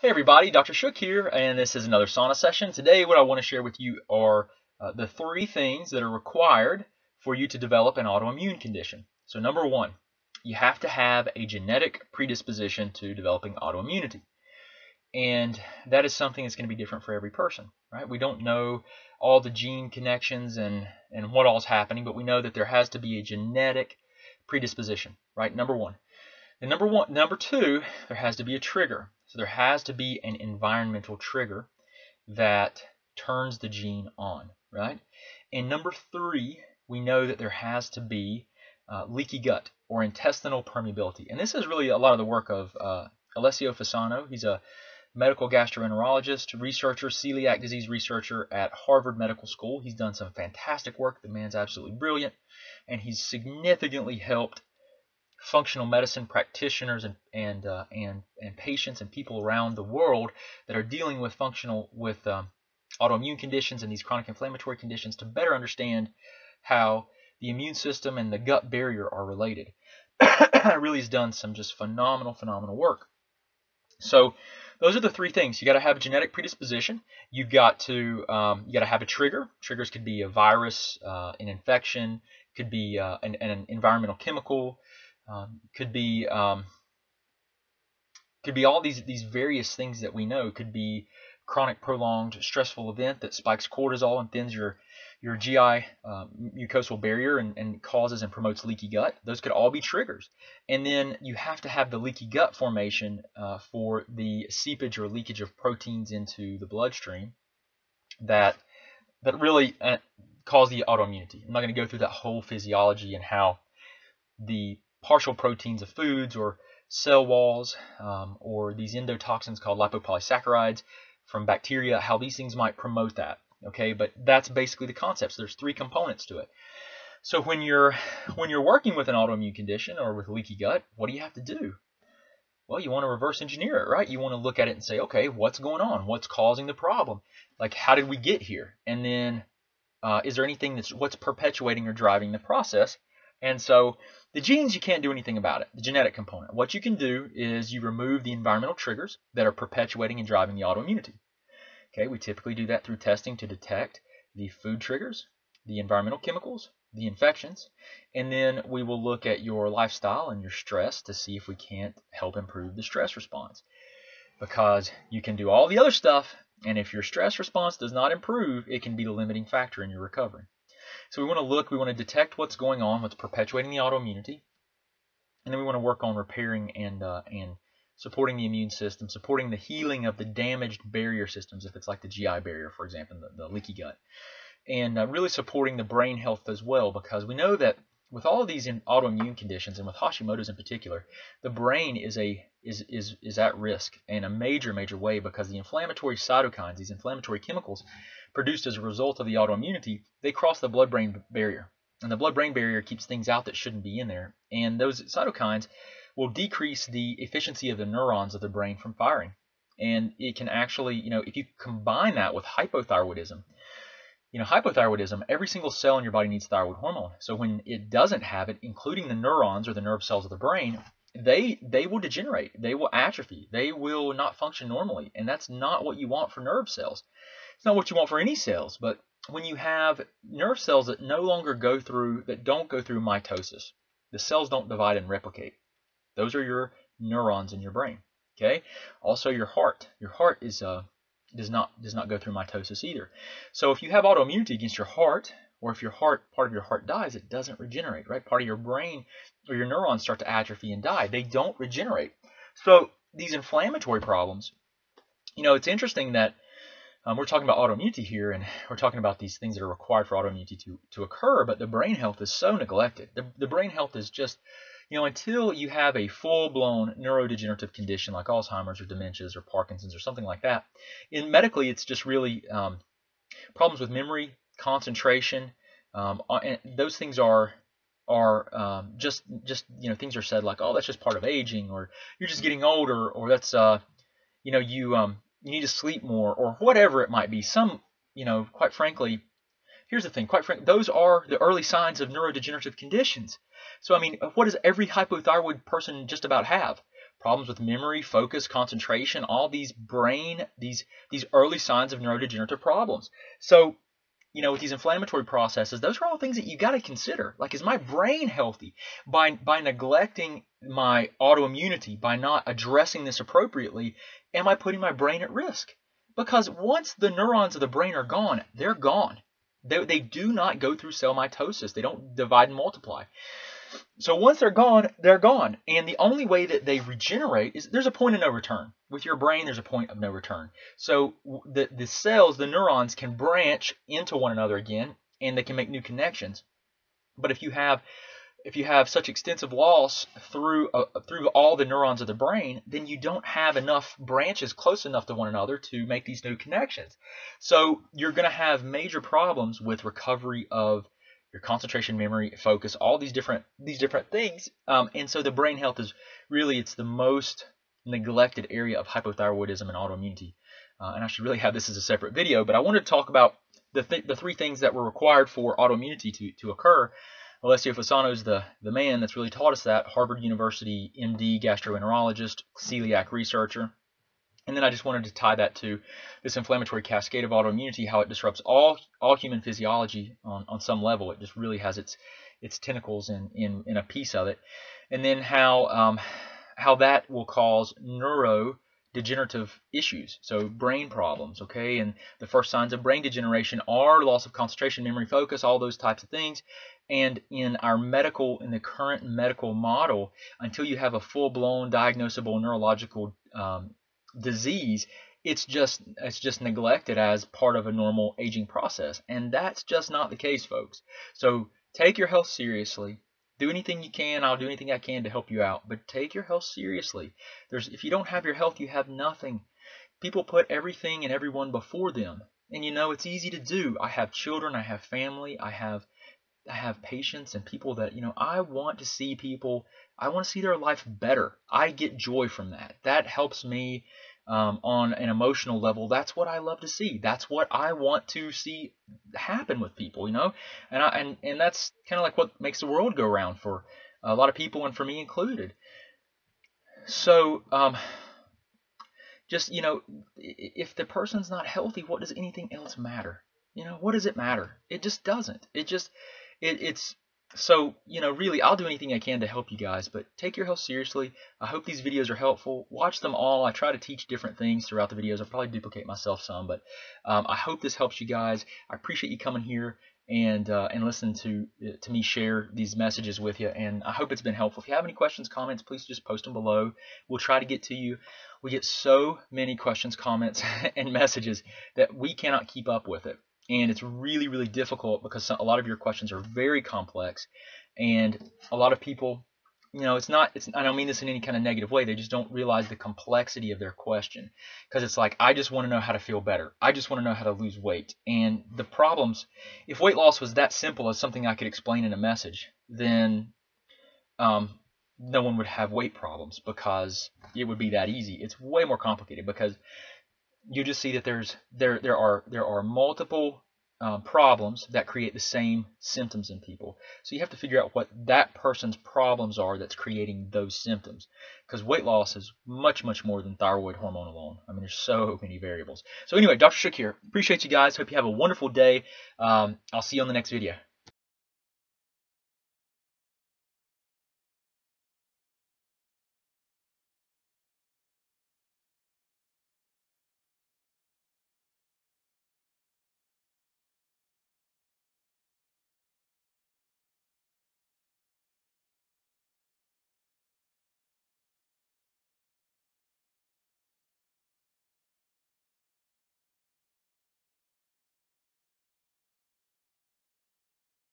Hey everybody, Dr. Shook here, and this is another sauna session. Today what I want to share with you are the 3 things that are required for you to develop an autoimmune condition. So number 1, you have to have a genetic predisposition to developing autoimmunity. And that is something that's going to be different for every person, right? We don't know all the gene connections and what all is happening, but we know that there has to be a genetic predisposition, right? Number 1. And number 2, there has to be a trigger. So there has to be an environmental trigger that turns the gene on, right? And number 3, we know that there has to be leaky gut or intestinal permeability. And this is really a lot of the work of Alessio Fasano. He's a medical gastroenterologist, researcher, celiac disease researcher at Harvard Medical School. He's done some fantastic work. The man's absolutely brilliant, and he's significantly helped functional medicine practitioners and patients and people around the world that are dealing with autoimmune conditions and these chronic inflammatory conditions to better understand how the immune system and the gut barrier are related. Really has done some just phenomenal work. So those are the 3 things. You got to have a genetic predisposition. You've got to have a trigger. Triggers could be a virus, an infection, could be an environmental chemical. Could be all these various things that we know. Could be chronic prolonged stressful event that spikes cortisol and thins your GI mucosal barrier and causes and promotes leaky gut. Those could all be triggers. And then you have to have the leaky gut formation for the seepage or leakage of proteins into the bloodstream that really cause the autoimmunity. I'm not going to go through that whole physiology and how the partial proteins of foods or cell walls or these endotoxins called lipopolysaccharides from bacteria, how these things might promote that. Okay, but that's basically the concept. So there's 3 components to it. So when you're working with an autoimmune condition or with leaky gut, what do you have to do? Well, you want to reverse engineer it, right? You want to look at it and say, okay, what's going on? What's causing the problem? Like, how did we get here? And then is there anything what's perpetuating or driving the process? And so the genes, you can't do anything about it, the genetic component. What you can do is you remove the environmental triggers that are perpetuating and driving the autoimmunity. Okay, we typically do that through testing to detect the food triggers, the environmental chemicals, the infections, and then we will look at your lifestyle and your stress to see if we can't help improve the stress response. Because you can do all the other stuff, and if your stress response does not improve, it can be the limiting factor in your recovery. So we want to detect what's going on, what's perpetuating the autoimmunity, and then we want to work on repairing and supporting the immune system, supporting the healing of the damaged barrier systems, if it's like the GI barrier, for example, the leaky gut, and really supporting the brain health as well, because we know that with all of these autoimmune conditions, and with Hashimoto's in particular, the brain is at risk in a major way, because the inflammatory cytokines, these inflammatory chemicals produced as a result of the autoimmunity, they cross the blood-brain barrier. And the blood-brain barrier keeps things out that shouldn't be in there. And those cytokines will decrease the efficiency of the neurons of the brain from firing. And it can actually, if you combine that with hypothyroidism, hypothyroidism, every single cell in your body needs thyroid hormone. So when it doesn't have it, including the neurons or the nerve cells of the brain, they will degenerate. They will atrophy. They will not function normally. And that's not what you want for nerve cells. It's not what you want for any cells. But when you have nerve cells that don't go through mitosis, the cells don't divide and replicate. Those are your neurons in your brain. Okay. Also, your heart. Your heart does not go through mitosis either. So if you have autoimmunity against your heart, or if part of your heart dies, it doesn't regenerate, right? Part of your brain or your neurons start to atrophy and die. They don't regenerate. So these inflammatory problems, it's interesting that we're talking about autoimmunity here, and we're talking about these things that are required for autoimmunity to occur, but the brain health is so neglected. The brain health is just, until you have a full-blown neurodegenerative condition like Alzheimer's or dementias or Parkinson's or something like that, medically it's just really problems with memory, concentration, and those things are just things are said like, oh, that's just part of aging, or you're just getting older, or that's you need to sleep more, or whatever it might be. Quite frankly, here's the thing, those are the early signs of neurodegenerative conditions. So, I mean, what does every hypothyroid person just about have? problems with memory, focus, concentration, all these these early signs of neurodegenerative problems. So, with these inflammatory processes, those are all things that you got to consider. Like, is my brain healthy? By neglecting my autoimmunity, by not addressing this appropriately, am I putting my brain at risk? Because once the neurons of the brain are gone, they're gone. They do not go through cell mitosis. They don't divide and multiply. So once they're gone, they're gone. And the only way that they regenerate is there's a point of no return. With your brain, there's a point of no return. So the cells, the neurons, can branch into one another again, and they can make new connections. But if you have such extensive loss through all the neurons of the brain, then you don't have enough branches close enough to one another to make these new connections. So you're going to have major problems with recovery of your concentration, memory, focus, all these different things. And so the brain health is really, it's the most neglected area of hypothyroidism and autoimmunity. And I should really have this as a separate video, but I wanted to talk about the three things that were required for autoimmunity to occur. Alessio Fasano's the man that's really taught us that, Harvard University MD gastroenterologist, celiac researcher. And then I just wanted to tie that to this inflammatory cascade of autoimmunity, how it disrupts all human physiology on some level. It just really has its tentacles in a piece of it. And then how that will cause neurodegenerative issues, so brain problems, okay? And the first signs of brain degeneration are loss of concentration, memory, focus, all those types of things. And in the current medical model, until you have a full-blown diagnosable neurological disease, it's just neglected as part of a normal aging process, and that's just not the case, folks. So take your health seriously. Do anything you can. I'll do anything I can to help you out, but take your health seriously. If you don't have your health, you have nothing. People put everything and everyone before them, and it's easy to do. I have children, I have family, I have patients and people that, I want to see people, I want to see their life better. I get joy from that. That helps me on an emotional level. That's what I love to see. That's what I want to see happen with people, and that's kind of like what makes the world go round for a lot of people, and for me included. So just, if the person's not healthy, what does anything else matter? What does it matter? It just doesn't. It's so, really, I'll do anything I can to help you guys, but take your health seriously. I hope these videos are helpful. Watch them all. I try to teach different things throughout the videos. I'll probably duplicate myself some, but I hope this helps you guys. I appreciate you coming here and listen to me share these messages with you, and I hope it's been helpful. If you have any questions, comments, please just post them below. We'll try to get to you. We get so many questions, comments, and messages that we cannot keep up with it. And it's really, really difficult because a lot of your questions are very complex, and a lot of people, I don't mean this in any kind of negative way. They just don't realize the complexity of their question, because it's like, I just want to know how to feel better. I just want to know how to lose weight. And the problems, if weight loss was that simple as something I could explain in a message, then no one would have weight problems, because it would be that easy. It's way more complicated, because you just see that there are multiple problems that create the same symptoms in people. So you have to figure out what that person's problems are that's creating those symptoms, because weight loss is much, much more than thyroid hormone alone. I mean, there's so many variables. So anyway, Dr. Shook here. Appreciate you guys. Hope you have a wonderful day. I'll see you on the next video.